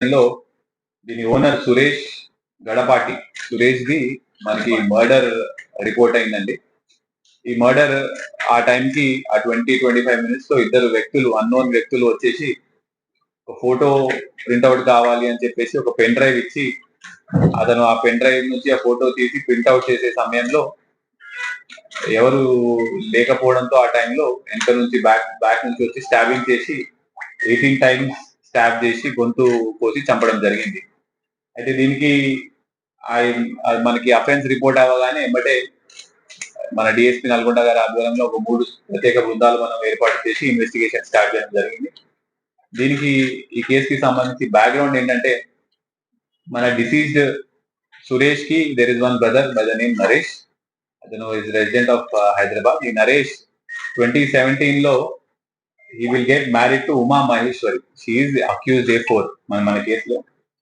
లో దీని owner Suresh గడపాటి Suresh the మనకి మర్డర్ రిపోర్ట్ అయిందండి. ఈ మర్డర్ ఆ టైంకి ఆ 20-25 మినిట్స్ లో ఇద్దరు వ్యక్తులు అన్నోన్ వ్యక్తులు వచ్చేసి ఒక ఫోటో ప్రింట్అవుట్ కావాలి అని చెప్పేసి ఒక పెన్ డ్రైవ్ ఇచ్చి అతను ఆ పెన్ డ్రైవ్ నుంచి ఆ ఫోటో తీసి ప్రింట్అవుట్ చేసే సమయంలో ఎవరు లేకపోవడంతో ఆ టైంలో వెనక నుంచి బ్యాక్ నుంచి వచ్చి స్టాబింగ్ చేసి 18 టైమ్స్ స్టాబ్ చేసి గొంతు కోసి చంపడం జరిగింది. అయితే దీనికి మనకి అఫెన్స్ రిపోర్ట్ అవ్వగానే ఎమ్మటే మన డిఎస్పీ నల్గొండ గారి ఆధ్వర్యంలో ఒక 3 ప్రత్యేక బృందాలు మనం ఏర్పాటు చేసి ఇన్వెస్టిగేషన్ స్టార్ట్ చేయడం జరిగింది. దీనికి ఈ కేసుకి సంబంధించి బ్యాక్గ్రౌండ్ ఏంటంటే మన డిసీజ్డ్ సురేష్ కి there is one brother by the name Naresh. అతను ఇస్ రెసిడెంట్ ఆఫ్ హైదరాబాద్. ఈ Naresh 2017లో he will get married to Uma Maheshwari. She is accused A4 మన కేసులో.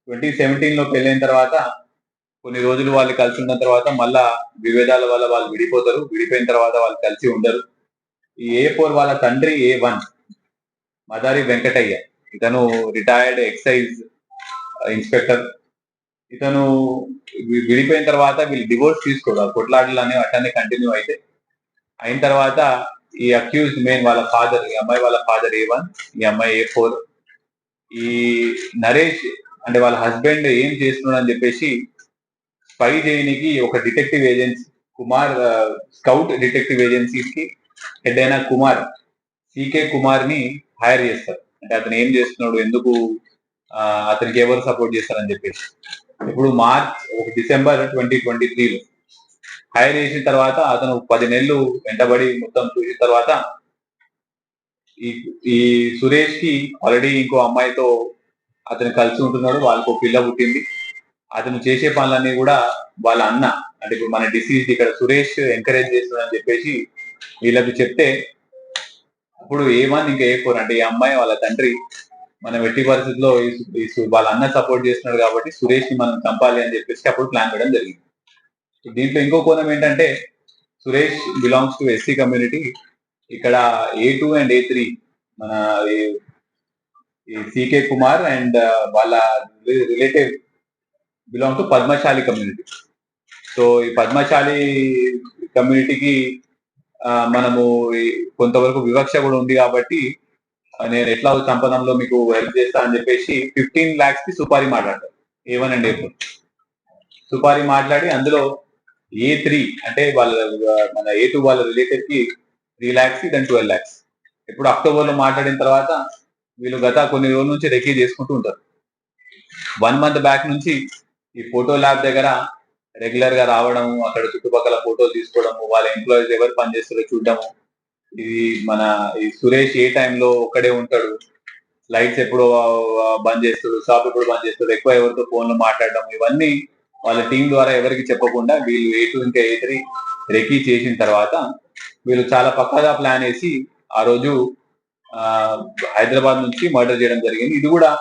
2017లో పెళ్ళైన తర్వాత కొన్ని రోజులు వాళ్ళు కలిసి ఉన్న తర్వాత మళ్ళా విభేదాల వల్ల వాళ్ళు విడిపోతారు. విడిపోయిన తర్వాత వాళ్ళు కలిసి ఉండరు. ఈ A4 వాళ్ళ తండ్రి A1 మదారి వెంకటయ్య. ఇతను రిటైర్డ్ ఎక్సైజ్ ఇన్స్పెక్టర్. ఇతను విడిపోయిన తర్వాత వీళ్ళు డివోర్స్ తీసుకోరు. కొట్లాటలు అనేవి అట్లనే కంటిన్యూ అయిన తర్వాత ఈ అక్యూజ్డ్ మెయిన్ వాళ్ళ ఫాదర్, ఈ అమ్మాయి వాళ్ళ ఫాదర్ A1, ఈ అమ్మాయి A4. ఈ నరేష్ అంటే వాళ్ళ హస్బెండ్ ఏం చేస్తున్నాడు అని చెప్పేసి స్పై చేయడానికి ఒక detective agency Kumar, scout detective ఏజెన్సీకి హెడ్ అయిన కుమార్, సికే కుమార్ ని హైర్ చేస్తారు. అంటే అతను ఏం చేస్తున్నాడు, ఎందుకు అతనికి ఎవరు సపోర్ట్ చేస్తారని చెప్పేసి. ఇప్పుడు డిసెంబర్ 2023లో హైర్ చేసిన తర్వాత అతను 10 నెలలు వెంటబడి మొత్తం చూసిన తర్వాత ఈ సురేష్ కి ఆల్రెడీ ఇంకో అమ్మాయితో అతను కలిసి ఉంటున్నాడు. వాళ్ళకు ఒక పిల్ల పుట్టింది. అతను చేసే పనులన్నీ కూడా వాళ్ళ అన్న, అంటే ఇప్పుడు మన డిసీజ్ ఇక్కడ సురేష్ ఎంకరేజ్ చేస్తున్నాడని చెప్పేసి వీళ్ళకి చెప్తే అప్పుడు A1 ఇంకా A4 అంటే ఈ అమ్మాయి వాళ్ళ తండ్రి మనం ఎట్టి పరిస్థితుల్లో వాళ్ళ అన్న సపోర్ట్ చేస్తున్నాడు కాబట్టి సురేష్ ని మనం చంపాలి అని చెప్పేసి అప్పుడు ప్లాన్ చేయడం జరిగింది. దీంట్లో ఇంకో కోణం ఏంటంటే Suresh belongs to SC community. ఇక్కడ A2 అండ్ A3 మన సికే కుమార్ అండ్ వాళ్ళ relative belong to Padmashali community. So ఈ పద్మశాలి కమ్యూనిటీకి మనము కొంతవరకు వివక్ష కూడా ఉంది కాబట్టి నేను ఎట్లా చంపడంలో మీకు హెల్ప్ చేస్తా అని చెప్పేసి 15 lakhs కి సుపారీ మాట్లాడతారు A1 అండ్ A4. సుపారీ మాట్లాడి అందులో A3 అంటే వాళ్ళ మన A2 వాళ్ళ రిలేటివ్ కి 3 lakhs, then 12 lakhs. ఇప్పుడు అక్టోబర్ లో మాట్లాడిన తర్వాత వీళ్ళు గత కొన్ని రోజుల నుంచి రెకీ చేసుకుంటూ ఉంటారు. 1 month బ్యాక్ నుంచి ఈ ఫోటో ల్యాబ్ దగ్గర రెగ్యులర్ గా రావడం, అక్కడ చుట్టుపక్కల ఫోటోలు తీసుకోవడము, వాళ్ళ ఎంప్లాయీస్ ఎవరు పనిచేస్తారో చూడడము. ఇది మన ఈ సురేష్ ఏ టైంలో ఒక్కడే ఉంటాడు, లైట్స్ ఎప్పుడు బంద్ చేస్తాడు, షాప్ ఎప్పుడు బంద్ చేస్తాడు, ఎక్కువ ఎవరితో ఫోన్ లో మాట్లాడడం, ఇవన్నీ వాళ్ళ టీం ద్వారా ఎవరికి చెప్పకుండా వీళ్ళు A2 ఇంకా A3 రెకీ చేసిన తర్వాత వీళ్ళు చాలా పక్కాగా ప్లాన్ వేసి ఆ రోజు హైదరాబాద్ నుంచి మర్డర్ చేయడం జరిగింది. ఇది కూడా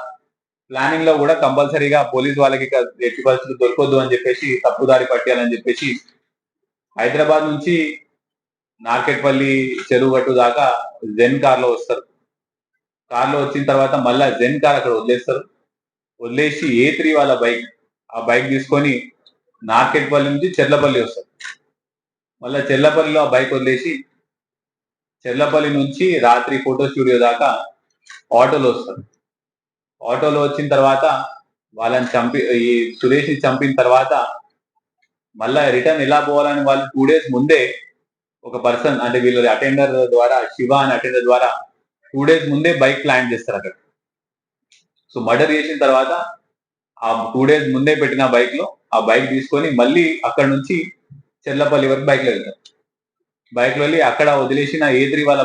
ప్లానింగ్ లో కూడా కంపల్సరీగా పోలీస్ వాళ్ళకి ఎట్టి పరిస్థితులు దొరకొద్దు అని చెప్పేసి, తప్పుదారి పట్టాలని చెప్పేసి హైదరాబాద్ నుంచి నార్కెట్పల్లి చెరువుగట్టు దాకా జెన్ కార్ లో వస్తారు. కార్ లో వచ్చిన తర్వాత మళ్ళా జెన్ కార్ అక్కడ వదిలేస్తారు. వదిలేసి A3 వాళ్ళ బైక్, ఆ బైక్ తీసుకొని నార్కెట్పల్లి నుంచి చెర్లపల్లి వస్తారు. మళ్ళా చెర్లపల్లిలో ఆ బైక్ వదిలేసి చెర్లపల్లి నుంచి రాత్రి ఫోటో స్టూడియో దాకా ఆటోలో వస్తారు. ఆటోలో వచ్చిన తర్వాత వాళ్ళని ఈ సురేష్ ని చంపిన తర్వాత మళ్ళా రిటర్న్ ఎలా పోవాలని వాళ్ళు 2 days ముందే ఒక పర్సన్, అంటే వీళ్ళ అటెండర్ ద్వారా, శివ అనే అటెండర్ ద్వారా 2 days ముందే బైక్ ప్లాన్ చేస్తారు అక్కడ. సో మర్డర్ చేసిన తర్వాత ఆ 2 days ముందే పెట్టిన బైక్ లో ఆ బైక్ తీసుకొని మళ్ళీ అక్కడ నుంచి చెర్లపల్లి వరకు బైక్ లో వెళ్తారు. బైక్ లో వెళ్ళి అక్కడ వదిలేసిన A3 వాళ్ళ